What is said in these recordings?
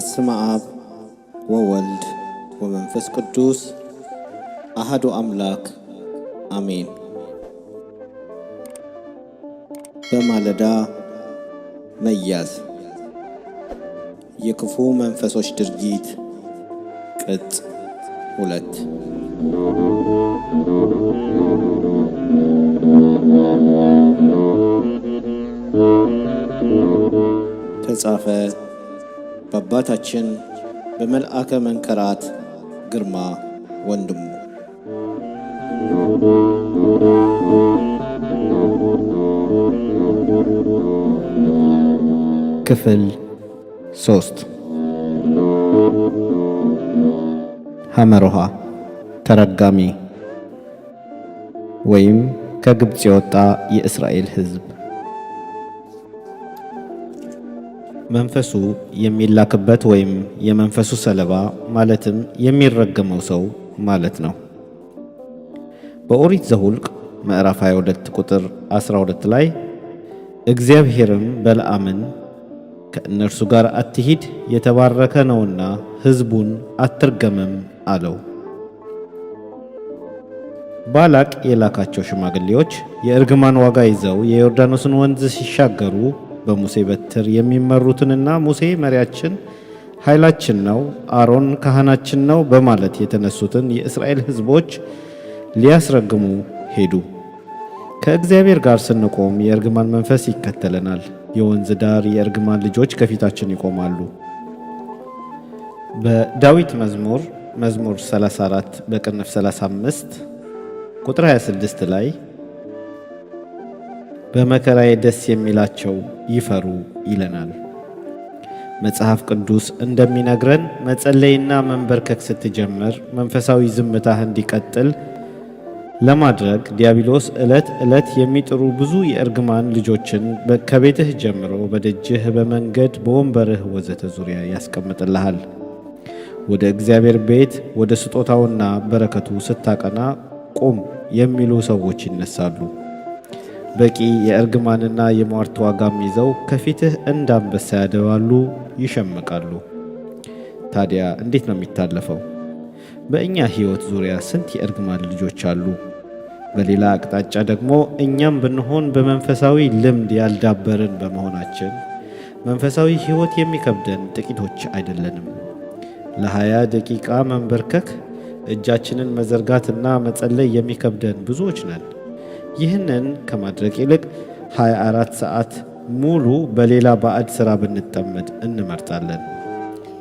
በስመ አብ ወወልድ ወመንፈስ ቅዱስ አሐዱ አምላክ አሜን። በማለዳ መያዝ የክፉ መንፈሶች ድርጊት ቅጽ 2 ተጻፈ በአባታችን በመልአከ መንከራት ግርማ ወንድሙ። ክፍል 3 ሐመሮሃ ተረጋሚ ወይም ከግብጽ የወጣ የእስራኤል ሕዝብ። መንፈሱ የሚላክበት ወይም የመንፈሱ ሰለባ ማለትም የሚረገመው ሰው ማለት ነው። በኦሪት ዘኍልቍ ምዕራፍ 22 ቁጥር 12 ላይ እግዚአብሔርም በለዓምን ከእነርሱ ጋር አትሂድ፣ የተባረከ ነውና ሕዝቡን አትርገምም አለው። ባላቅ የላካቸው ሽማግሌዎች የእርግማን ዋጋ ይዘው የዮርዳኖስን ወንዝ ሲሻገሩ በሙሴ በትር የሚመሩትንና ሙሴ መሪያችን ኃይላችን ነው፣ አሮን ካህናችን ነው በማለት የተነሱትን የእስራኤል ሕዝቦች ሊያስረግሙ ሄዱ። ከእግዚአብሔር ጋር ስንቆም የእርግማን መንፈስ ይከተለናል። የወንዝ ዳር የእርግማን ልጆች ከፊታችን ይቆማሉ። በዳዊት መዝሙር 34 በቅንፍ 35 ቁጥር 26 ላይ በመከራዬ ደስ የሚላቸው ይፈሩ ይለናል። መጽሐፍ ቅዱስ እንደሚነግረን መጸለይና መንበርከክ ስትጀምር መንፈሳዊ ዝምታህ እንዲቀጥል ለማድረግ ዲያብሎስ ዕለት ዕለት የሚጥሩ ብዙ የእርግማን ልጆችን ከቤትህ ጀምሮ በደጅህ፣ በመንገድ፣ በወንበርህ ወዘተ ዙሪያ ያስቀምጥልሃል። ወደ እግዚአብሔር ቤት ወደ ስጦታውና በረከቱ ስታቀና ቁም የሚሉ ሰዎች ይነሳሉ። በቂ የእርግማንና የሟርት ዋጋም ይዘው ከፊትህ እንዳንበሳ ያደባሉ፣ ይሸምቃሉ። ታዲያ እንዴት ነው የሚታለፈው? በእኛ ሕይወት ዙሪያ ስንት የእርግማን ልጆች አሉ። በሌላ አቅጣጫ ደግሞ እኛም ብንሆን በመንፈሳዊ ልምድ ያልዳበርን በመሆናችን መንፈሳዊ ሕይወት የሚከብደን ጥቂቶች አይደለንም። ለ20 ደቂቃ መንበርከክ፣ እጃችንን መዘርጋትና መጸለይ የሚከብደን ብዙዎች ነን። ይህንን ከማድረግ ይልቅ 24 ሰዓት ሙሉ በሌላ ባዕድ ሥራ ብንጠመድ እንመርጣለን።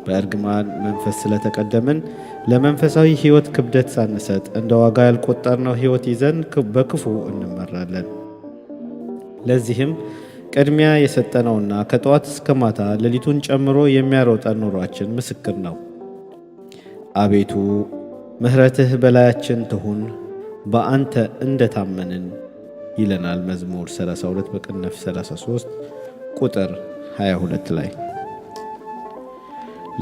በእርግማን መንፈስ ስለተቀደምን ለመንፈሳዊ ሕይወት ክብደት ሳንሰጥ እንደ ዋጋ ያልቆጠርነው ሕይወት ይዘን በክፉ እንመራለን። ለዚህም ቅድሚያ የሰጠነውና ከጠዋት እስከ ማታ ሌሊቱን ጨምሮ የሚያሮጠን ኑሯችን ምስክር ነው። አቤቱ ምሕረትህ በላያችን ትሁን፣ በአንተ እንደታመንን ይለናል መዝሙር 32 በቅንፍ 33 ቁጥር 22 ላይ።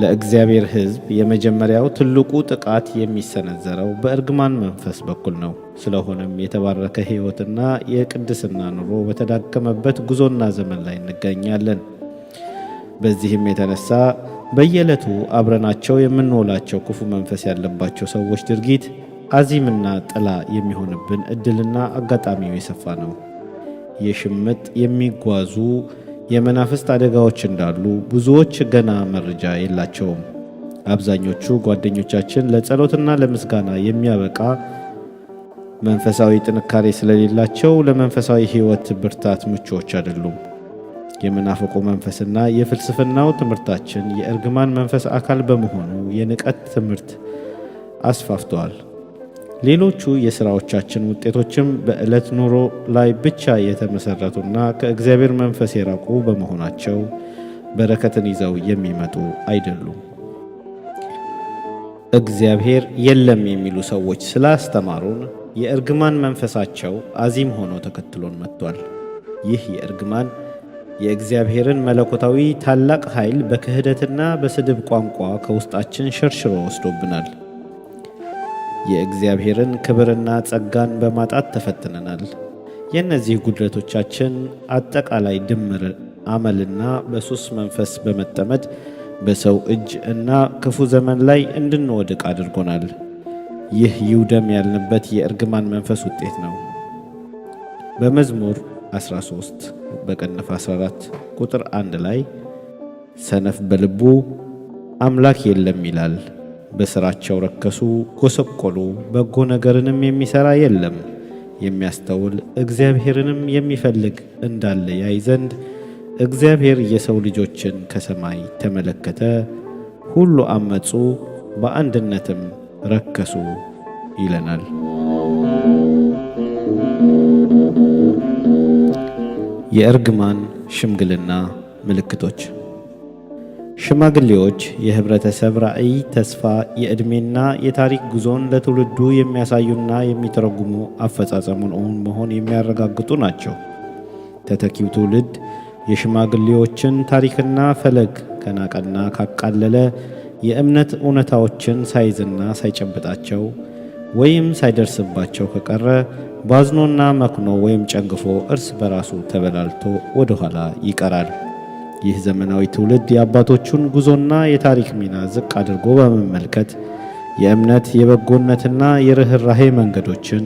ለእግዚአብሔር ሕዝብ የመጀመሪያው ትልቁ ጥቃት የሚሰነዘረው በእርግማን መንፈስ በኩል ነው። ስለሆነም የተባረከ ሕይወትና የቅድስና ኑሮ በተዳከመበት ጉዞና ዘመን ላይ እንገኛለን። በዚህም የተነሳ በየዕለቱ አብረናቸው የምንውላቸው ክፉ መንፈስ ያለባቸው ሰዎች ድርጊት አዚምና ጥላ የሚሆንብን ዕድልና አጋጣሚው የሰፋ ነው። የሽምጥ የሚጓዙ የመናፍስት አደጋዎች እንዳሉ ብዙዎች ገና መረጃ የላቸውም። አብዛኞቹ ጓደኞቻችን ለጸሎትና ለምስጋና የሚያበቃ መንፈሳዊ ጥንካሬ ስለሌላቸው ለመንፈሳዊ ሕይወት ብርታት ምቹዎች አይደሉም። የመናፍቁ መንፈስና የፍልስፍናው ትምህርታችን የእርግማን መንፈስ አካል በመሆኑ የንቀት ትምህርት አስፋፍተዋል። ሌሎቹ የሥራዎቻችን ውጤቶችም በዕለት ኑሮ ላይ ብቻ የተመሠረቱና ከእግዚአብሔር መንፈስ የራቁ በመሆናቸው በረከትን ይዘው የሚመጡ አይደሉም። እግዚአብሔር የለም የሚሉ ሰዎች ስላስተማሩን የእርግማን መንፈሳቸው አዚም ሆኖ ተከትሎን መጥቷል። ይህ የእርግማን የእግዚአብሔርን መለኮታዊ ታላቅ ኃይል በክህደትና በስድብ ቋንቋ ከውስጣችን ሸርሽሮ ወስዶብናል። የእግዚአብሔርን ክብርና ጸጋን በማጣት ተፈትነናል። የእነዚህ ጉድለቶቻችን አጠቃላይ ድምር አመልና በሱስ መንፈስ በመጠመድ በሰው እጅ እና ክፉ ዘመን ላይ እንድንወድቅ አድርጎናል። ይህ ይውደም ያልንበት የእርግማን መንፈስ ውጤት ነው። በመዝሙር 13 በቅንፍ 14 ቁጥር 1 ላይ ሰነፍ በልቡ አምላክ የለም ይላል። በሥራቸው ረከሱ፣ ጎሰቆሉ፣ በጎ ነገርንም የሚሠራ የለም። የሚያስተውል እግዚአብሔርንም የሚፈልግ እንዳለ ያይ ዘንድ እግዚአብሔር የሰው ልጆችን ከሰማይ ተመለከተ። ሁሉ አመጹ፣ በአንድነትም ረከሱ ይለናል። የእርግማን ሽምግልና ምልክቶች። ሽማግሌዎች የህብረተሰብ ራዕይ፣ ተስፋ፣ የዕድሜና የታሪክ ጉዞን ለትውልዱ የሚያሳዩና የሚተረጉሙ አፈጻጸሙን እውን መሆን የሚያረጋግጡ ናቸው። ተተኪው ትውልድ የሽማግሌዎችን ታሪክና ፈለግ ከናቀና ካቃለለ፣ የእምነት እውነታዎችን ሳይዝና ሳይጨብጣቸው ወይም ሳይደርስባቸው ከቀረ ባዝኖና መክኖ ወይም ጨንግፎ እርስ በራሱ ተበላልቶ ወደ ኋላ ይቀራል። ይህ ዘመናዊ ትውልድ የአባቶቹን ጉዞና የታሪክ ሚና ዝቅ አድርጎ በመመልከት የእምነት የበጎነትና የርኅራኄ መንገዶችን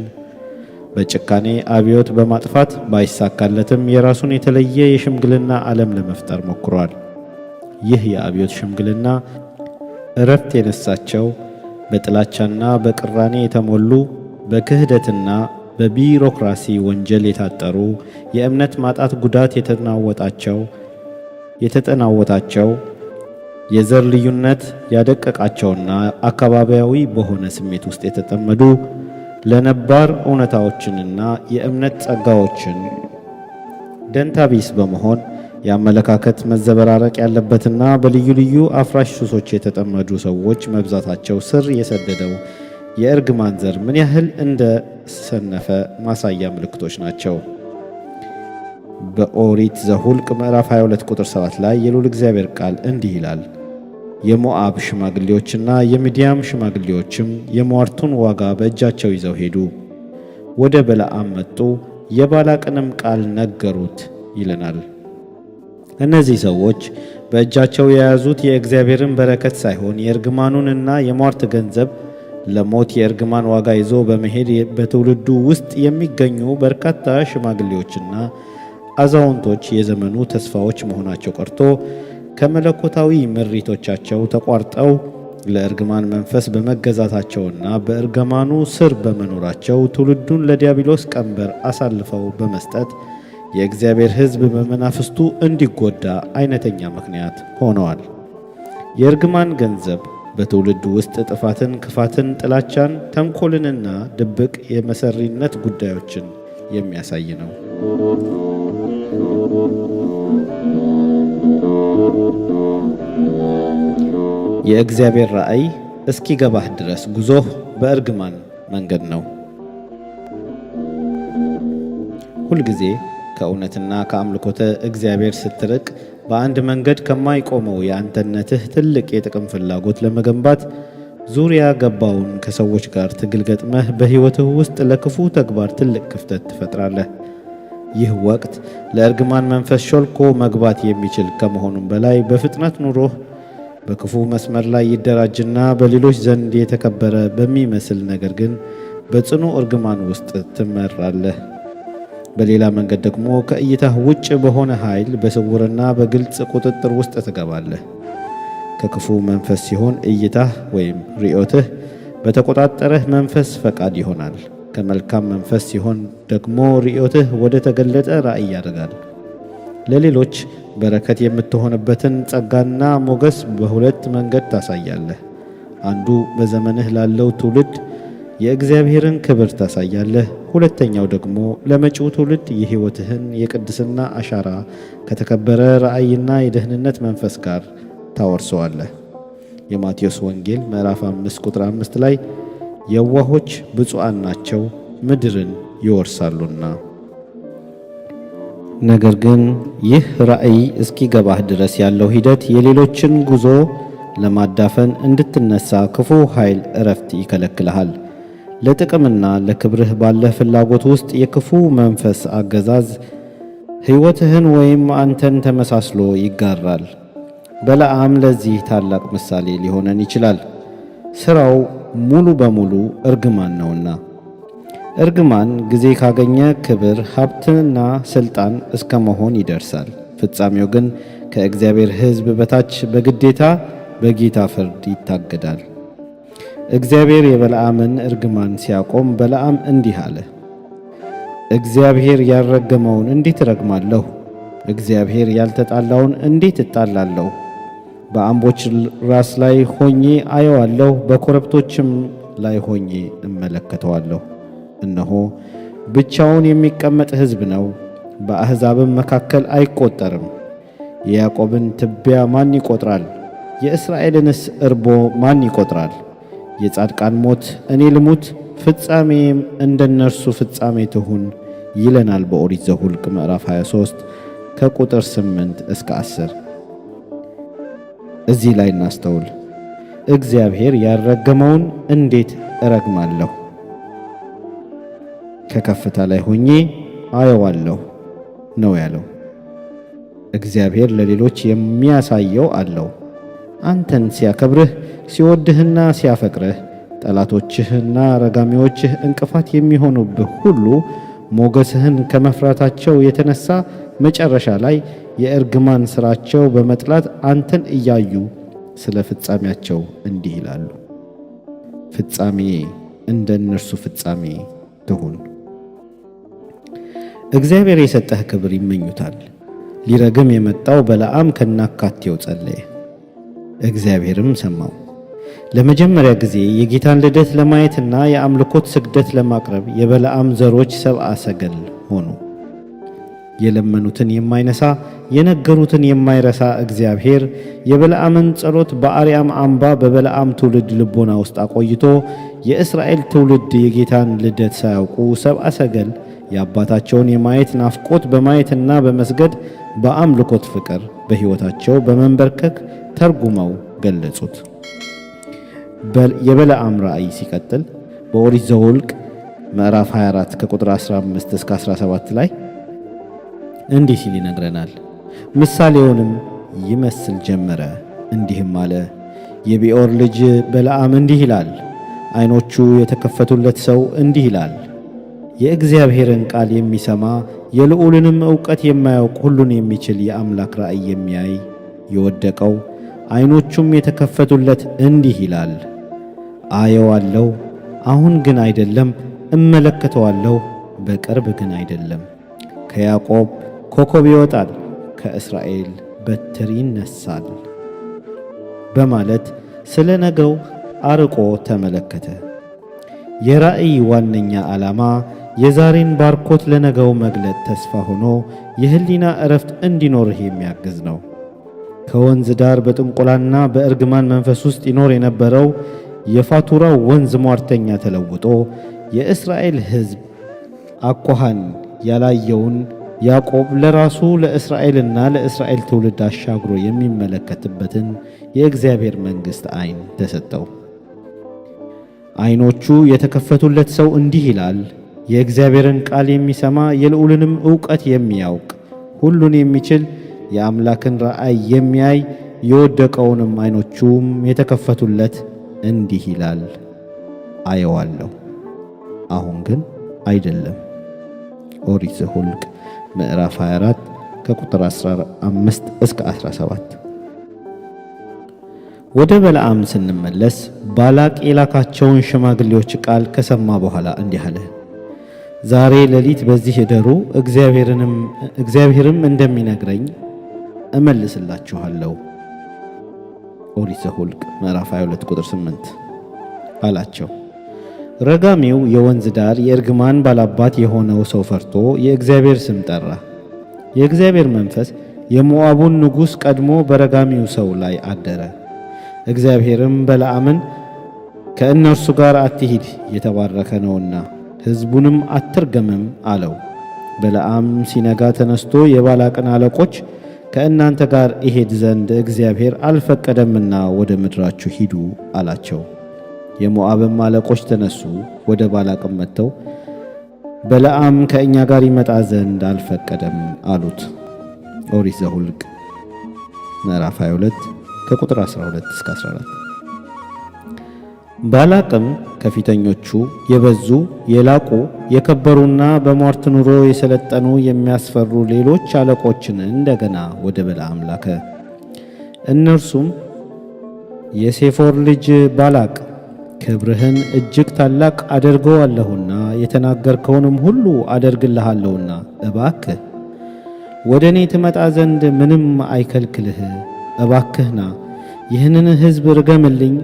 በጭካኔ አብዮት በማጥፋት ባይሳካለትም የራሱን የተለየ የሽምግልና ዓለም ለመፍጠር ሞክሯል። ይህ የአብዮት ሽምግልና እረፍት የነሳቸው፣ በጥላቻና በቅራኔ የተሞሉ፣ በክህደትና በቢሮክራሲ ወንጀል የታጠሩ፣ የእምነት ማጣት ጉዳት የተጠናወታቸው፣ የዘር ልዩነት ያደቀቃቸውና አካባቢያዊ በሆነ ስሜት ውስጥ የተጠመዱ፣ ለነባር እውነታዎችንና የእምነት ጸጋዎችን ደንታቢስ በመሆን የአመለካከት መዘበራረቅ ያለበትና በልዩ ልዩ አፍራሽ ሱሶች የተጠመዱ ሰዎች መብዛታቸው ስር የሰደደው የእርግማን ዘር ምን ያህል እንደሰነፈ ማሳያ ምልክቶች ናቸው። በኦሪት ዘኍልቍ ምዕራፍ 22 ቁጥር 7 ላይ የልዑል እግዚአብሔር ቃል እንዲህ ይላል፣ የሞዓብ ሽማግሌዎችና የሚዲያም ሽማግሌዎችም የሟርቱን ዋጋ በእጃቸው ይዘው ሄዱ፣ ወደ በለዓም መጡ፣ የባላቅንም ቃል ነገሩት ይለናል። እነዚህ ሰዎች በእጃቸው የያዙት የእግዚአብሔርን በረከት ሳይሆን የእርግማኑንና የሟርት ገንዘብ ለሞት የእርግማን ዋጋ ይዞ በመሄድ በትውልዱ ውስጥ የሚገኙ በርካታ ሽማግሌዎችና አዛውንቶች የዘመኑ ተስፋዎች መሆናቸው ቀርቶ ከመለኮታዊ ምሪቶቻቸው ተቋርጠው ለእርግማን መንፈስ በመገዛታቸውና በእርግማኑ ስር በመኖራቸው ትውልዱን ለዲያብሎስ ቀንበር አሳልፈው በመስጠት የእግዚአብሔር ሕዝብ በመናፍስቱ እንዲጎዳ አይነተኛ ምክንያት ሆነዋል። የእርግማን ገንዘብ በትውልዱ ውስጥ ጥፋትን፣ ክፋትን፣ ጥላቻን፣ ተንኮልንና ድብቅ የመሰሪነት ጉዳዮችን የሚያሳይ ነው። የእግዚአብሔር ራእይ እስኪገባህ ድረስ ጉዞህ በእርግማን መንገድ ነው። ሁልጊዜ ከእውነትና ከአምልኮተ እግዚአብሔር ስትርቅ በአንድ መንገድ ከማይቆመው የአንተነትህ ትልቅ የጥቅም ፍላጎት ለመገንባት ዙሪያ ገባውን ከሰዎች ጋር ትግል ገጥመህ በሕይወትህ ውስጥ ለክፉ ተግባር ትልቅ ክፍተት ትፈጥራለህ። ይህ ወቅት ለእርግማን መንፈስ ሾልኮ መግባት የሚችል ከመሆኑም በላይ በፍጥነት ኑሮህ በክፉ መስመር ላይ ይደራጅና በሌሎች ዘንድ የተከበረ በሚመስል ነገር ግን በጽኑ እርግማን ውስጥ ትመራለህ። በሌላ መንገድ ደግሞ ከእይታህ ውጭ በሆነ ኃይል በስውርና በግልጽ ቁጥጥር ውስጥ ትገባለህ። ከክፉ መንፈስ ሲሆን እይታህ ወይም ርዕዮትህ በተቆጣጠረህ መንፈስ ፈቃድ ይሆናል። ከመልካም መንፈስ ሲሆን ደግሞ ርዕዮትህ ወደ ተገለጠ ራእይ ያደርጋል። ለሌሎች በረከት የምትሆንበትን ጸጋና ሞገስ በሁለት መንገድ ታሳያለህ። አንዱ በዘመንህ ላለው ትውልድ የእግዚአብሔርን ክብር ታሳያለህ። ሁለተኛው ደግሞ ለመጪው ትውልድ የሕይወትህን የቅድስና አሻራ ከተከበረ ራእይና የደህንነት መንፈስ ጋር ታወርሰዋለህ። የማቴዎስ ወንጌል ምዕራፍ 5 ቁጥር 5 ላይ የዋሆች ብፁዓን ናቸው ምድርን ይወርሳሉና። ነገር ግን ይህ ራእይ እስኪገባህ ድረስ ያለው ሂደት የሌሎችን ጉዞ ለማዳፈን እንድትነሳ ክፉ ኃይል እረፍት ይከለክልሃል። ለጥቅምና ለክብርህ ባለህ ፍላጎት ውስጥ የክፉ መንፈስ አገዛዝ ሕይወትህን ወይም አንተን ተመሳስሎ ይጋራል። በለዓም ለዚህ ታላቅ ምሳሌ ሊሆነን ይችላል። ሥራው ሙሉ በሙሉ እርግማን ነውና። እርግማን ጊዜ ካገኘ ክብር፣ ሀብትና ሥልጣን እስከ መሆን ይደርሳል። ፍጻሜው ግን ከእግዚአብሔር ሕዝብ በታች በግዴታ በጌታ ፍርድ ይታገዳል። እግዚአብሔር የበለዓምን እርግማን ሲያቆም በለዓም እንዲህ አለ። እግዚአብሔር ያልረገመውን እንዴት እረግማለሁ? እግዚአብሔር ያልተጣላውን እንዴት እጣላለሁ? በአምቦች ራስ ላይ ሆኜ አየዋለሁ፣ በኮረብቶችም ላይ ሆኜ እመለከተዋለሁ። እነሆ ብቻውን የሚቀመጥ ሕዝብ ነው፣ በአሕዛብም መካከል አይቈጠርም። የያዕቆብን ትቢያ ማን ይቈጥራል? የእስራኤልንስ እርቦ ማን ይቈጥራል? የጻድቃን ሞት እኔ ልሙት፣ ፍጻሜም እንደነርሱ ፍጻሜ ትሁን ይለናል በኦሪት ዘኍልቍ ምዕራፍ 23 ከቁጥር 8 እስከ 10። እዚህ ላይ እናስተውል። እግዚአብሔር ያልረገመውን እንዴት እረግማለሁ? ከከፍታ ላይ ሆኜ አየዋለሁ ነው ያለው። እግዚአብሔር ለሌሎች የሚያሳየው አለው። አንተን ሲያከብርህ ሲወድህና ሲያፈቅርህ ጠላቶችህና ረጋሚዎችህ እንቅፋት የሚሆኑብህ ሁሉ ሞገስህን ከመፍራታቸው የተነሳ መጨረሻ ላይ የእርግማን ሥራቸው በመጥላት አንተን እያዩ ስለ ፍጻሜያቸው እንዲህ ይላሉ፣ ፍጻሜ እንደ እነርሱ ፍጻሜ ትሁን። እግዚአብሔር የሰጠህ ክብር ይመኙታል። ሊረግም የመጣው በለዓም ከናካቴው ጸለየ፣ እግዚአብሔርም ሰማው። ለመጀመሪያ ጊዜ የጌታን ልደት ለማየትና የአምልኮት ስግደት ለማቅረብ የበለዓም ዘሮች ሰብአ ሰገል ሆኑ። የለመኑትን የማይነሳ የነገሩትን የማይረሳ እግዚአብሔር የበለዓምን ጸሎት በአርያም አምባ በበለዓም ትውልድ ልቦና ውስጥ አቆይቶ የእስራኤል ትውልድ የጌታን ልደት ሳያውቁ ሰብአ ሰገል የአባታቸውን የማየት ናፍቆት በማየትና በመስገድ በአምልኮት ፍቅር በሕይወታቸው በመንበርከክ ተርጉመው ገለጹት። የበለዓም ራእይ ሲቀጥል በኦሪት ዘኍልቍ ምዕራፍ 24 ከቁጥር 15 እስከ 17 ላይ እንዲህ ሲል ይነግረናል። ምሳሌውንም ይመስል ጀመረ፣ እንዲህም አለ። የቢዖር ልጅ በለዓም እንዲህ ይላል፣ ዓይኖቹ የተከፈቱለት ሰው እንዲህ ይላል። የእግዚአብሔርን ቃል የሚሰማ የልዑልንም ዕውቀት የማያውቅ ሁሉን የሚችል የአምላክ ራእይ የሚያይ የወደቀው ዓይኖቹም የተከፈቱለት እንዲህ ይላል፣ አየዋለሁ፣ አሁን ግን አይደለም፣ እመለከተዋለሁ፣ በቅርብ ግን አይደለም። ከያዕቆብ ኮከብ ይወጣል፣ ከእስራኤል በትር ይነሳል በማለት ስለ ነገው አርቆ ተመለከተ። የራእይ ዋነኛ ዓላማ የዛሬን ባርኮት ለነገው መግለጥ ተስፋ ሆኖ የህሊና ዕረፍት እንዲኖርህ የሚያግዝ ነው። ከወንዝ ዳር በጥንቆላና በእርግማን መንፈስ ውስጥ ይኖር የነበረው የፋቱራው ወንዝ ሟርተኛ ተለውጦ የእስራኤል ሕዝብ አኳኋን ያላየውን ያዕቆብ ለራሱ ለእስራኤልና ለእስራኤል ትውልድ አሻግሮ የሚመለከትበትን የእግዚአብሔር መንግሥት ዓይን ተሰጠው። ዓይኖቹ የተከፈቱለት ሰው እንዲህ ይላል፣ የእግዚአብሔርን ቃል የሚሰማ የልዑልንም ዕውቀት የሚያውቅ ሁሉን የሚችል የአምላክን ራእይ የሚያይ የወደቀውንም ዓይኖቹም የተከፈቱለት እንዲህ ይላል፣ አየዋለሁ፣ አሁን ግን አይደለም። ኦሪት ዘኍልቍ ምዕራፍ 24 ከቁጥር 15 እስከ 17። ወደ በለዓም ስንመለስ ባላቅ የላካቸውን ሽማግሌዎች ቃል ከሰማ በኋላ እንዲህ አለ፣ ዛሬ ሌሊት በዚህ እደሩ፣ እግዚአብሔርም እንደሚነግረኝ እመልስላችኋለሁ። ኦሪት ዘኍልቍ ምዕራፍ 22 ቁጥር 8 አላቸው። ረጋሚው የወንዝ ዳር የእርግማን ባላባት የሆነው ሰው ፈርቶ የእግዚአብሔር ስም ጠራ። የእግዚአብሔር መንፈስ የሞዓቡን ንጉሥ ቀድሞ በረጋሚው ሰው ላይ አደረ። እግዚአብሔርም በለዓምን ከእነርሱ ጋር አትሂድ፣ የተባረከ ነውና ሕዝቡንም አትርገምም አለው። በለዓም ሲነጋ ተነስቶ የባላቅን አለቆች ከእናንተ ጋር እሄድ ዘንድ እግዚአብሔር አልፈቀደምና ወደ ምድራችሁ ሂዱ አላቸው። የሞዓብም አለቆች ተነሱ፣ ወደ ባላቅም መጥተው በለዓም ከእኛ ጋር ይመጣ ዘንድ አልፈቀደም አሉት። ኦሪት ዘኍልቍ ምዕራፍ 22 ከቁጥር 12 እስከ 14። ባላቅም ከፊተኞቹ የበዙ የላቁ የከበሩና በሟርት ኑሮ የሰለጠኑ የሚያስፈሩ ሌሎች አለቆችን እንደገና ወደ በለዓም ላከ። እነርሱም የሴፎር ልጅ ባላቅ ክብርህን እጅግ ታላቅ አደርገዋለሁና የተናገርከውንም ሁሉ አደርግልሃለሁና እባክህ ወደ እኔ ትመጣ ዘንድ ምንም አይከልክልህ፣ እባክህና ይህንን ሕዝብ ርገምልኝ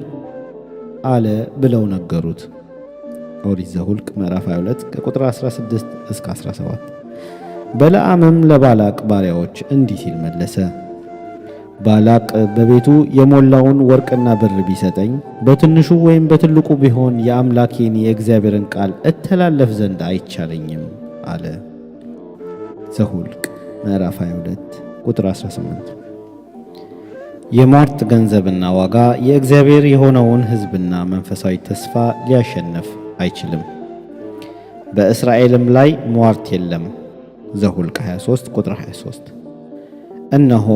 አለ ብለው ነገሩት። ኦሪት ዘኍልቍ ምዕራፍ 22 ከቁጥር 16 እስከ 17። በለዓምም ለባላቅ ባሪያዎች እንዲህ ሲል መለሰ። ባላቅ በቤቱ የሞላውን ወርቅና ብር ቢሰጠኝ በትንሹ ወይም በትልቁ ቢሆን የአምላኬን የእግዚአብሔርን ቃል እተላለፍ ዘንድ አይቻለኝም አለ። ዘኍልቍ ምዕራፍ 22 ቁጥር 18። የሟርት ገንዘብና ዋጋ የእግዚአብሔር የሆነውን ሕዝብና መንፈሳዊ ተስፋ ሊያሸንፍ አይችልም። በእስራኤልም ላይ ሟርት የለም። ዘኍልቍ 23 ቁጥር 23። እነሆ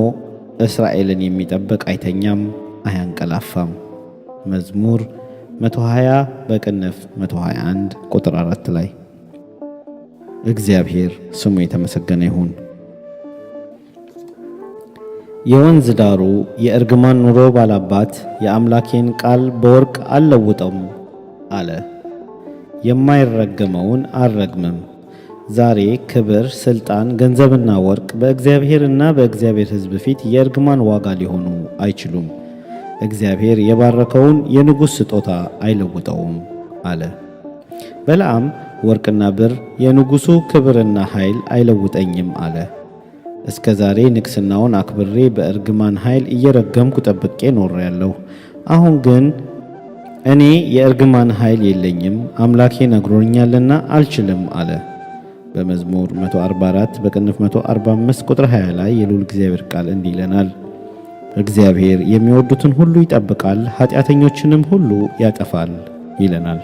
እስራኤልን የሚጠብቅ አይተኛም አያንቀላፋም። መዝሙር 120 በቅንፍ 121 ቁጥር 4 ላይ። እግዚአብሔር ስሙ የተመሰገነ ይሁን። የወንዝ ዳሩ የእርግማን ኑሮ ባላባት የአምላኬን ቃል በወርቅ አልለውጠውም አለ። የማይረገመውን አልረግምም። ዛሬ ክብር፣ ሥልጣን፣ ገንዘብና ወርቅ በእግዚአብሔርና በእግዚአብሔር ሕዝብ ፊት የእርግማን ዋጋ ሊሆኑ አይችሉም። እግዚአብሔር የባረከውን የንጉሥ ስጦታ አይለውጠውም አለ። በለዓም ወርቅና ብር የንጉሡ ክብርና ኃይል አይለውጠኝም አለ። እስከ ዛሬ ንግሥናውን አክብሬ በእርግማን ኃይል እየረገምኩ ጠብቄ ኖሬያለሁ። አሁን ግን እኔ የእርግማን ኃይል የለኝም፣ አምላኬ ነግሮኛልና አልችልም አለ። በመዝሙር 144 በቅንፍ 145 ቁጥር 20 ላይ የልዑል እግዚአብሔር ቃል እንዲህ ይለናል። እግዚአብሔር የሚወዱትን ሁሉ ይጠብቃል፣ ኃጢአተኞችንም ሁሉ ያጠፋል ይለናል።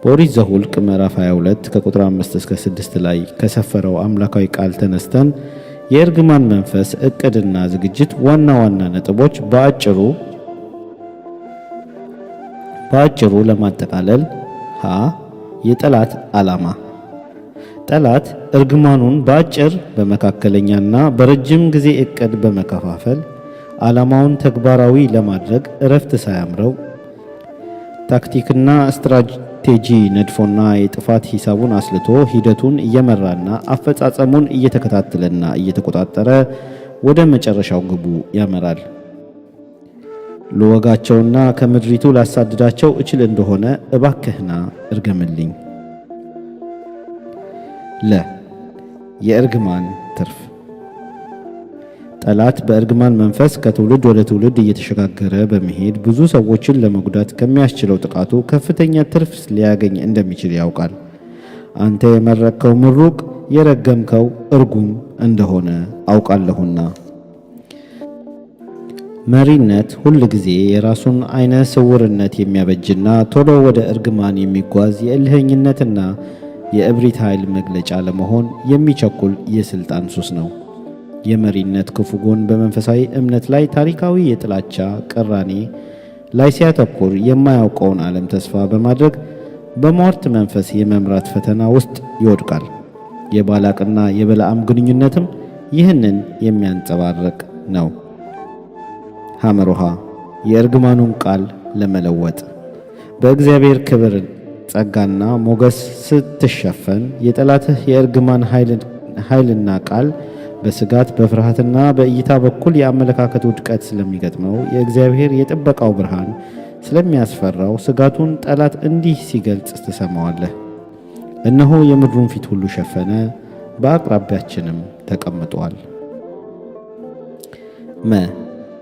በኦሪት ዘኍልቍ ምዕራፍ 22 ከቁጥር 5 እስከ 6 ላይ ከሰፈረው አምላካዊ ቃል ተነስተን የእርግማን መንፈስ ዕቅድና ዝግጅት ዋና ዋና ነጥቦች በአጭሩ ለማጠቃለል የጠላት ዓላማ። ጠላት እርግማኑን በአጭር በመካከለኛና በረጅም ጊዜ ዕቅድ በመከፋፈል ዓላማውን ተግባራዊ ለማድረግ እረፍት ሳያምረው ታክቲክና ስትራቴጂ ነድፎና የጥፋት ሂሳቡን አስልቶ ሂደቱን እየመራና አፈጻጸሙን እየተከታተለና እየተቆጣጠረ ወደ መጨረሻው ግቡ ያመራል። ልወጋቸውና ከምድሪቱ ላሳድዳቸው እችል እንደሆነ እባክህና እርገምልኝ። የእርግማን ትርፍ። ጠላት በእርግማን መንፈስ ከትውልድ ወደ ትውልድ እየተሸጋገረ በመሄድ ብዙ ሰዎችን ለመጉዳት ከሚያስችለው ጥቃቱ ከፍተኛ ትርፍ ሊያገኝ እንደሚችል ያውቃል። አንተ የመረቅከው ምሩቅ የረገምከው እርጉም እንደሆነ አውቃለሁና። መሪነት ሁል ጊዜ የራሱን አይነ ስውርነት የሚያበጅና ቶሎ ወደ እርግማን የሚጓዝ የእልህኝነትና የእብሪት ኃይል መግለጫ ለመሆን የሚቸኩል የሥልጣን ሱስ ነው። የመሪነት ክፉ ጎን በመንፈሳዊ እምነት ላይ ታሪካዊ የጥላቻ ቅራኔ ላይ ሲያተኩር የማያውቀውን ዓለም ተስፋ በማድረግ በሟርት መንፈስ የመምራት ፈተና ውስጥ ይወድቃል። የባላቅና የበለዓም ግንኙነትም ይህንን የሚያንጸባርቅ ነው። ሐመሮሃ የእርግማኑን ቃል ለመለወጥ በእግዚአብሔር ክብር ጸጋና ሞገስ ስትሸፈን የጠላትህ የእርግማን ኃይልና ቃል በስጋት በፍርሃትና በእይታ በኩል የአመለካከት ውድቀት ስለሚገጥመው የእግዚአብሔር የጥበቃው ብርሃን ስለሚያስፈራው ስጋቱን ጠላት እንዲህ ሲገልጽ ትሰማዋለህ። እነሆ የምድሩን ፊት ሁሉ ሸፈነ፣ በአቅራቢያችንም ተቀምጧል።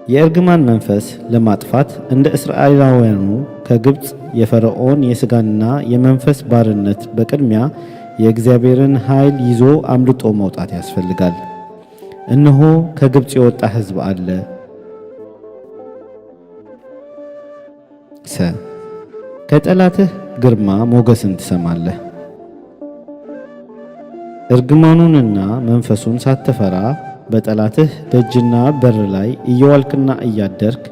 የእርግማን መንፈስ ለማጥፋት እንደ እስራኤላውያኑ ከግብፅ የፈርዖን የሥጋና የመንፈስ ባርነት በቅድሚያ የእግዚአብሔርን ኃይል ይዞ አምልጦ መውጣት ያስፈልጋል። እነሆ ከግብፅ የወጣ ሕዝብ አለ። ከጠላትህ ግርማ ሞገስን ትሰማለህ። እርግማኑንና መንፈሱን ሳትፈራ በጠላትህ ደጅና በር ላይ እየዋልክና እያደርክ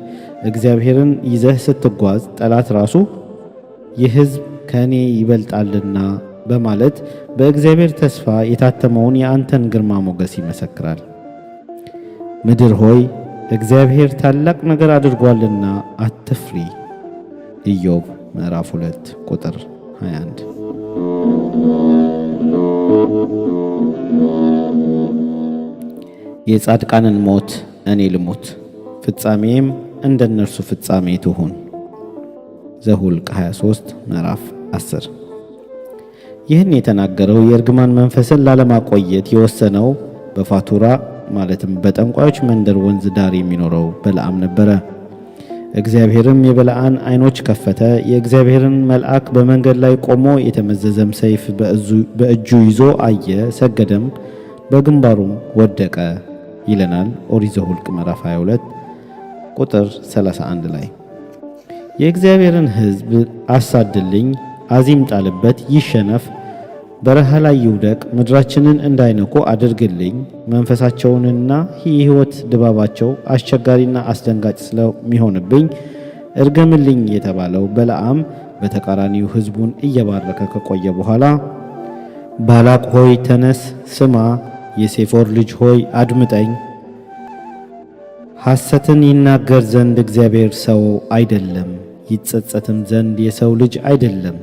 እግዚአብሔርን ይዘህ ስትጓዝ ጠላት ራሱ ይህ ሕዝብ ከእኔ ይበልጣልና በማለት በእግዚአብሔር ተስፋ የታተመውን የአንተን ግርማ ሞገስ ይመሰክራል። ምድር ሆይ እግዚአብሔር ታላቅ ነገር አድርጓልና አትፍሪ። ኢዮብ ምዕራፍ 2 ቁጥር 21። የጻድቃንን ሞት እኔ ልሙት፣ ፍጻሜም እንደነርሱ ፍጻሜ ትሁን። ዘኍልቍ 23 ምዕራፍ 10። ይህን የተናገረው የእርግማን መንፈስን ላለማቆየት የወሰነው በፋቱራ ማለትም በጠንቋዮች መንደር ወንዝ ዳር የሚኖረው በለዓም ነበረ። እግዚአብሔርም የበለዓን ዓይኖች ከፈተ። የእግዚአብሔርን መልአክ በመንገድ ላይ ቆሞ የተመዘዘም ሰይፍ በእጁ ይዞ አየ፣ ሰገደም፣ በግንባሩም ወደቀ ይለናል ኦሪት ዘኍልቍ ምዕራፍ 22 ቁጥር 31 ላይ። የእግዚአብሔርን ሕዝብ አሳድልኝ፣ አዚም ጣልበት፣ ይሸነፍ፣ በረሃ ላይ ይውደቅ፣ ምድራችንን እንዳይነኩ አድርግልኝ፣ መንፈሳቸውንና የሕይወት ድባባቸው አስቸጋሪና አስደንጋጭ ስለሚሆንብኝ እርገምልኝ የተባለው በለዓም በተቃራኒው ሕዝቡን እየባረከ ከቆየ በኋላ ባላቅ ሆይ ተነስ፣ ስማ፣ የሴፎር ልጅ ሆይ አድምጠኝ። ሐሰትን ይናገር ዘንድ እግዚአብሔር ሰው አይደለም፣ ይጸጸትም ዘንድ የሰው ልጅ አይደለም።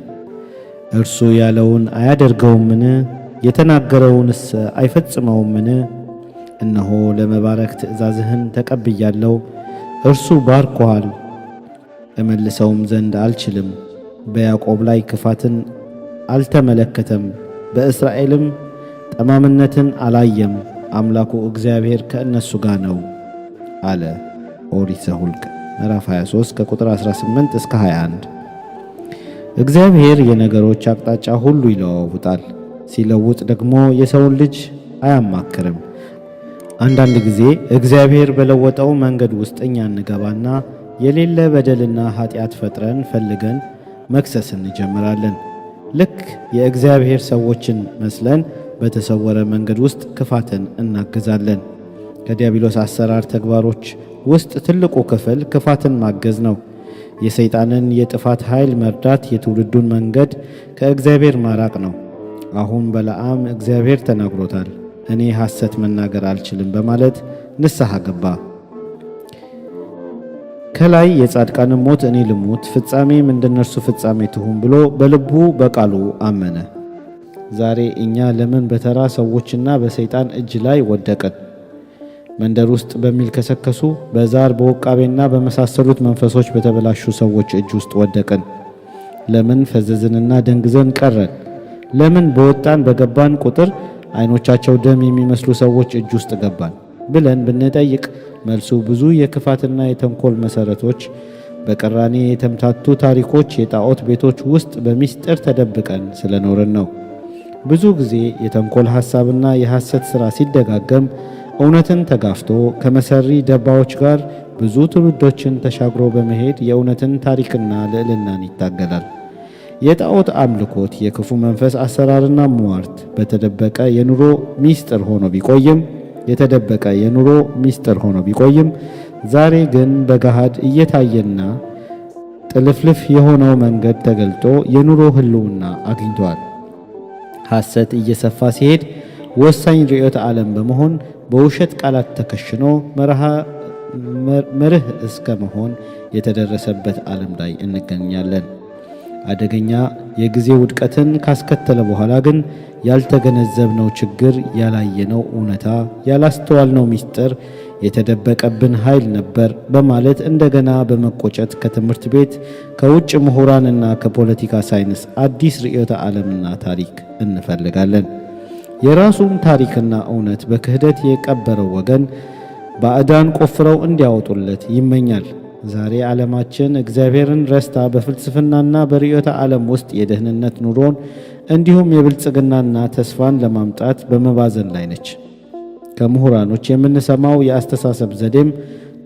እርሱ ያለውን አያደርገውምን? የተናገረውንስ አይፈጽመውምን? እነሆ ለመባረክ ትእዛዝህን ተቀብያለሁ። እርሱ ባርኮሃል፣ እመልሰውም ዘንድ አልችልም። በያዕቆብ ላይ ክፋትን አልተመለከተም፣ በእስራኤልም ጠማምነትን አላየም። አምላኩ እግዚአብሔር ከእነሱ ጋር ነው አለ። ኦሪት ዘኍልቍ ምዕራፍ 23 ከቁጥር 18 እስከ 21። እግዚአብሔር የነገሮች አቅጣጫ ሁሉ ይለዋውጣል። ሲለውጥ ደግሞ የሰውን ልጅ አያማክርም። አንዳንድ ጊዜ እግዚአብሔር በለወጠው መንገድ ውስጥ እኛ እንገባና የሌለ በደልና ኃጢአት ፈጥረን ፈልገን መክሰስ እንጀምራለን። ልክ የእግዚአብሔር ሰዎችን መስለን በተሰወረ መንገድ ውስጥ ክፋትን እናግዛለን። ከዲያብሎስ አሰራር ተግባሮች ውስጥ ትልቁ ክፍል ክፋትን ማገዝ ነው። የሰይጣንን የጥፋት ኃይል መርዳት የትውልዱን መንገድ ከእግዚአብሔር ማራቅ ነው። አሁን በለዓም እግዚአብሔር ተናግሮታል፣ እኔ ሐሰት መናገር አልችልም በማለት ንስሐ ገባ። ከላይ የጻድቃንን ሞት እኔ ልሙት፣ ፍጻሜም እንደነርሱ ፍጻሜ ትሁን ብሎ በልቡ በቃሉ አመነ። ዛሬ እኛ ለምን በተራ ሰዎችና በሰይጣን እጅ ላይ ወደቅን? መንደር ውስጥ በሚልከሰከሱ በዛር በወቃቤና በመሳሰሉት መንፈሶች በተበላሹ ሰዎች እጅ ውስጥ ወደቅን? ለምን ፈዘዝንና ደንግዘን ቀረን? ለምን በወጣን በገባን ቁጥር ዓይኖቻቸው ደም የሚመስሉ ሰዎች እጅ ውስጥ ገባን ብለን ብንጠይቅ መልሱ ብዙ የክፋትና የተንኮል መሠረቶች፣ በቅራኔ የተምታቱ ታሪኮች፣ የጣዖት ቤቶች ውስጥ በሚስጥር ተደብቀን ስለኖርን ነው። ብዙ ጊዜ የተንኮል ሐሳብና የሐሰት ሥራ ሲደጋገም እውነትን ተጋፍቶ ከመሰሪ ደባዎች ጋር ብዙ ትውልዶችን ተሻግሮ በመሄድ የእውነትን ታሪክና ልዕልናን ይታገላል። የጣዖት አምልኮት የክፉ መንፈስ አሰራርና ሟርት በተደበቀ የኑሮ ሚስጥር ሆኖ ቢቆይም ዛሬ ግን በገሃድ እየታየና ጥልፍልፍ የሆነው መንገድ ተገልጦ የኑሮ ህልውና አግኝቷል። ሐሰት እየሰፋ ሲሄድ ወሳኝ ርዕዮተ ዓለም በመሆን በውሸት ቃላት ተከሽኖ መርህ እስከ መሆን የተደረሰበት ዓለም ላይ እንገኛለን። አደገኛ የጊዜ ውድቀትን ካስከተለ በኋላ ግን ያልተገነዘብነው ችግር፣ ያላየነው እውነታ፣ ያላስተዋልነው ምስጢር፣ የተደበቀብን ኃይል ነበር በማለት እንደገና በመቆጨት ከትምህርት ቤት ከውጭ ምሁራንና ከፖለቲካ ሳይንስ አዲስ ርዕዮተ ዓለምና ታሪክ እንፈልጋለን። የራሱን ታሪክና እውነት በክህደት የቀበረው ወገን ባዕዳን ቆፍረው እንዲያወጡለት ይመኛል። ዛሬ ዓለማችን እግዚአብሔርን ረስታ በፍልስፍናና በርዕዮተ ዓለም ውስጥ የደህንነት ኑሮን እንዲሁም የብልጽግናና ተስፋን ለማምጣት በመባዘን ላይ ነች። ከምሁራኖች የምንሰማው የአስተሳሰብ ዘዴም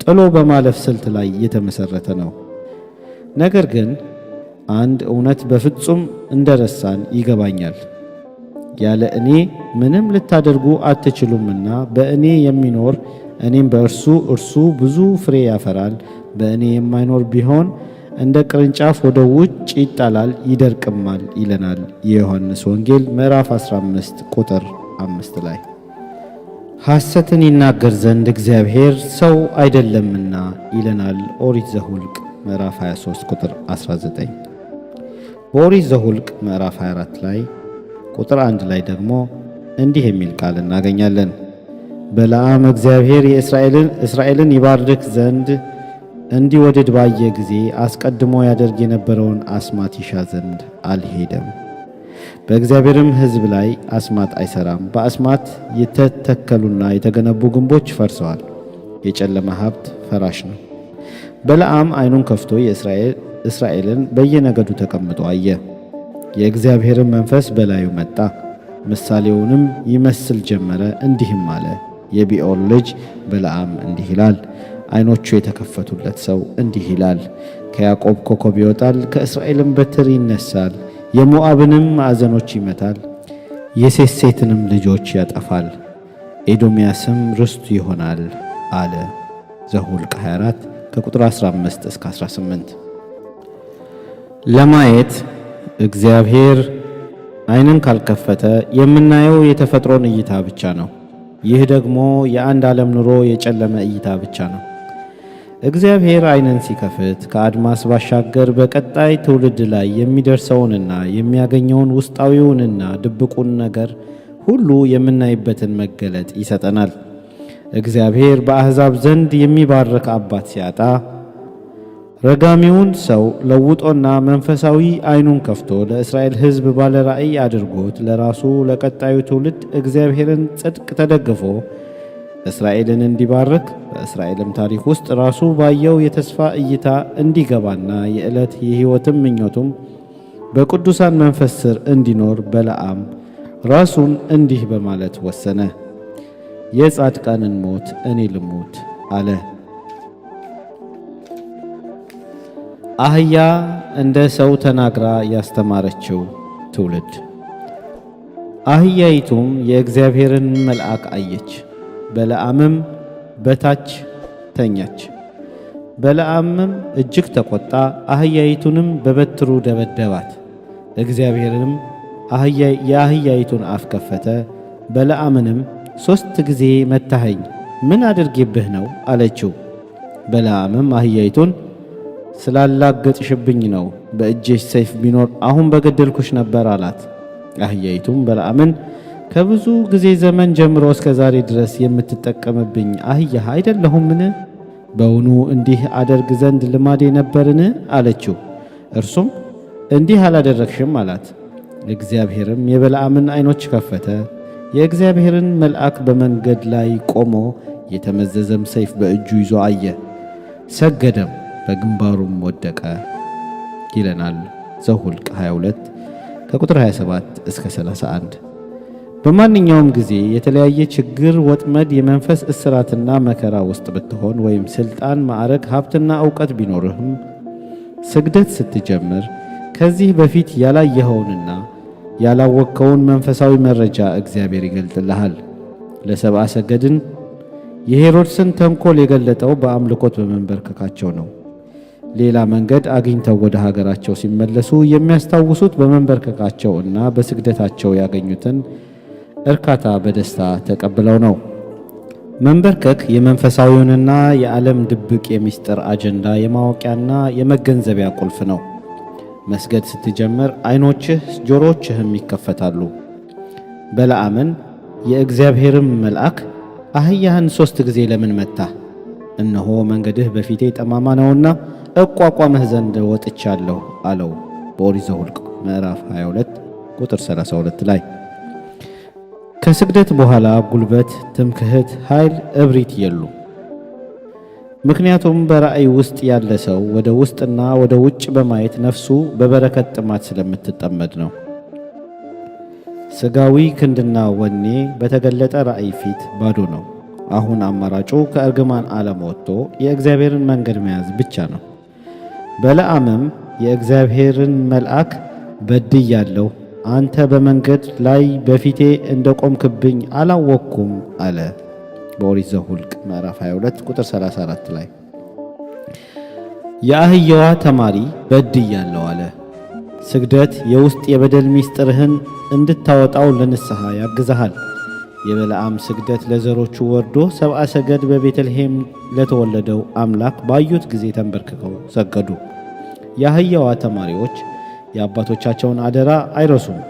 ጥሎ በማለፍ ስልት ላይ የተመሰረተ ነው። ነገር ግን አንድ እውነት በፍጹም እንደረሳን ይገባኛል። ያለ እኔ ምንም ልታደርጉ አትችሉምና በእኔ የሚኖር እኔም በእርሱ እርሱ ብዙ ፍሬ ያፈራል። በእኔ የማይኖር ቢሆን እንደ ቅርንጫፍ ወደ ውጭ ይጣላል፣ ይደርቅማል ይለናል የዮሐንስ ወንጌል ምዕራፍ 15 ቁጥር 5 ላይ። ሐሰትን ይናገር ዘንድ እግዚአብሔር ሰው አይደለምና ይለናል ኦሪት ዘኍልቍ ምዕራፍ 23 ቁጥር 19። በኦሪት ዘኍልቍ ምዕራፍ 24 ላይ ቁጥር 1 ላይ ደግሞ እንዲህ የሚል ቃል እናገኛለን። በለዓም እግዚአብሔር እስራኤልን ይባርክ ዘንድ እንዲወድድ ባየ ጊዜ አስቀድሞ ያደርግ የነበረውን አስማት ይሻ ዘንድ አልሄደም። በእግዚአብሔርም ሕዝብ ላይ አስማት አይሰራም። በአስማት የተተከሉና የተገነቡ ግንቦች ፈርሰዋል። የጨለማ ሀብት ፈራሽ ነው። በለዓም ዓይኑን ከፍቶ እስራኤልን በየነገዱ ተቀምጦ አየ። የእግዚአብሔርን መንፈስ በላዩ መጣ። ምሳሌውንም ይመስል ጀመረ፣ እንዲህም አለ። የቢዖር ልጅ በለዓም እንዲህ ይላል፣ ዓይኖቹ የተከፈቱለት ሰው እንዲህ ይላል። ከያዕቆብ ኮከብ ይወጣል፣ ከእስራኤልም በትር ይነሳል። የሞዓብንም ማዕዘኖች ይመታል፣ የሴሴትንም ልጆች ያጠፋል። ኤዶምያስም ርስቱ ይሆናል አለ። ዘኍልቍ 24 ከቁጥር 15 እስከ 18። ለማየት እግዚአብሔር ዓይንን ካልከፈተ የምናየው የተፈጥሮን እይታ ብቻ ነው። ይህ ደግሞ የአንድ ዓለም ኑሮ የጨለመ እይታ ብቻ ነው። እግዚአብሔር ዓይንን ሲከፍት ከአድማስ ባሻገር በቀጣይ ትውልድ ላይ የሚደርሰውንና የሚያገኘውን ውስጣዊውንና ድብቁን ነገር ሁሉ የምናይበትን መገለጥ ይሰጠናል። እግዚአብሔር በአሕዛብ ዘንድ የሚባርክ አባት ሲያጣ ረጋሚውን ሰው ለውጦና መንፈሳዊ ዓይኑን ከፍቶ ለእስራኤል ሕዝብ ባለ ራእይ አድርጎት ለራሱ ለቀጣዩ ትውልድ እግዚአብሔርን ጽድቅ ተደግፎ እስራኤልን እንዲባርክ በእስራኤልም ታሪክ ውስጥ ራሱ ባየው የተስፋ እይታ እንዲገባና የዕለት የሕይወትም ምኞቱም በቅዱሳን መንፈስ ስር እንዲኖር በለዓም ራሱን እንዲህ በማለት ወሰነ። የጻድቃንን ሞት እኔ ልሙት አለ። አህያ እንደ ሰው ተናግራ ያስተማረችው ትውልድ። አህያይቱም የእግዚአብሔርን መልአክ አየች፣ በለዓምም በታች ተኛች። በለዓምም እጅግ ተቆጣ፣ አህያይቱንም በበትሩ ደበደባት። እግዚአብሔርም የአህያይቱን አፍ ከፈተ፣ በለዓምንም 3 ጊዜ መታኸኝ፣ ምን አድርጌብህ ነው አለችው። በለዓምም አህያይቱን ስላላገጥሽብኝ ነው፣ በእጄሽ ሰይፍ ቢኖር አሁን በገደልኩሽ ነበር አላት። አህያይቱም በለዓምን ከብዙ ጊዜ ዘመን ጀምሮ እስከ ዛሬ ድረስ የምትጠቀምብኝ አህያ አይደለሁምን? በውኑ እንዲህ አደርግ ዘንድ ልማዴ ነበርን? አለችው። እርሱም እንዲህ አላደረግሽም አላት። እግዚአብሔርም የበለዓምን ዓይኖች ከፈተ፣ የእግዚአብሔርን መልአክ በመንገድ ላይ ቆሞ የተመዘዘም ሰይፍ በእጁ ይዞ አየ፣ ሰገደም፣ በግንባሩም ወደቀ ይለናል ዘኍልቍ 22 ከቁጥር 27 እስከ 31። በማንኛውም ጊዜ የተለያየ ችግር፣ ወጥመድ፣ የመንፈስ እስራትና መከራ ውስጥ ብትሆን ወይም ስልጣን፣ ማዕረግ፣ ሀብትና ዕውቀት ቢኖርህም ስግደት ስትጀምር ከዚህ በፊት ያላየኸውንና ያላወቅከውን መንፈሳዊ መረጃ እግዚአብሔር ይገልጥልሃል። ለሰብአ ሰገድን የሄሮድስን ተንኮል የገለጠው በአምልኮት በመንበርከካቸው ነው። ሌላ መንገድ አግኝተው ወደ ሀገራቸው ሲመለሱ የሚያስታውሱት በመንበርከካቸው እና በስግደታቸው ያገኙትን እርካታ በደስታ ተቀብለው ነው። መንበርከክ የመንፈሳዊውንና የዓለም ድብቅ የምስጢር አጀንዳ የማወቂያና የመገንዘቢያ ቁልፍ ነው። መስገድ ስትጀምር ዓይኖችህ ጆሮችህም ይከፈታሉ። በለዓምን የእግዚአብሔርም መልአክ አህያህን 3 ጊዜ ለምን መታህ? እነሆ መንገድህ በፊቴ ጠማማ ነውና እቋቋምህ ዘንድ ወጥቻለሁ አለው። በኦሪት ዘኍልቍ ምዕራፍ 22 ቁጥር 32 ላይ። ከስግደት በኋላ ጉልበት፣ ትምክህት፣ ኃይል፣ እብሪት የሉም። ምክንያቱም በራእይ ውስጥ ያለ ሰው ወደ ውስጥና ወደ ውጭ በማየት ነፍሱ በበረከት ጥማት ስለምትጠመድ ነው። ሥጋዊ ክንድና ወኔ በተገለጠ ራእይ ፊት ባዶ ነው። አሁን አማራጩ ከእርግማን ዓለም ወጥቶ የእግዚአብሔርን መንገድ መያዝ ብቻ ነው። በለዓምም የእግዚአብሔርን መልአክ በድያለሁ፣ አንተ በመንገድ ላይ በፊቴ እንደ ቆምክብኝ አላወቅኩም አለ። በኦሪት ዘኍልቍ ምዕራፍ 22 ቁጥር 34 ላይ የአህያዋ ተማሪ በድያለሁ አለ። ስግደት የውስጥ የበደል ምስጢርህን እንድታወጣው ለንስሐ ያግዝሃል። የበለዓም ስግደት ለዘሮቹ ወርዶ ሰብአ ሰገል በቤተልሔም ለተወለደው አምላክ ባዩት ጊዜ ተንበርክከው ሰገዱ። የአህያዋ ተማሪዎች የአባቶቻቸውን አደራ አይረሱም።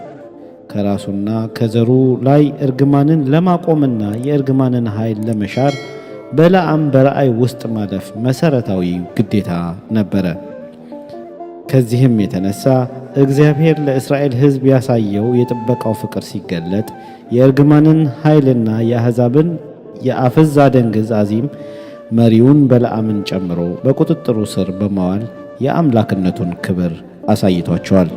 ከራሱና ከዘሩ ላይ እርግማንን ለማቆምና የእርግማንን ኃይል ለመሻር በለዓም በራእይ ውስጥ ማለፍ መሠረታዊ ግዴታ ነበረ። ከዚህም የተነሳ እግዚአብሔር ለእስራኤል ሕዝብ ያሳየው የጥበቃው ፍቅር ሲገለጥ የእርግማንን ኃይልና የአሕዛብን የአፍዝ አደንግዝ አዚም መሪውን በለዓምን ጨምሮ በቁጥጥሩ ስር በማዋል የአምላክነቱን ክብር አሳይቷቸዋል።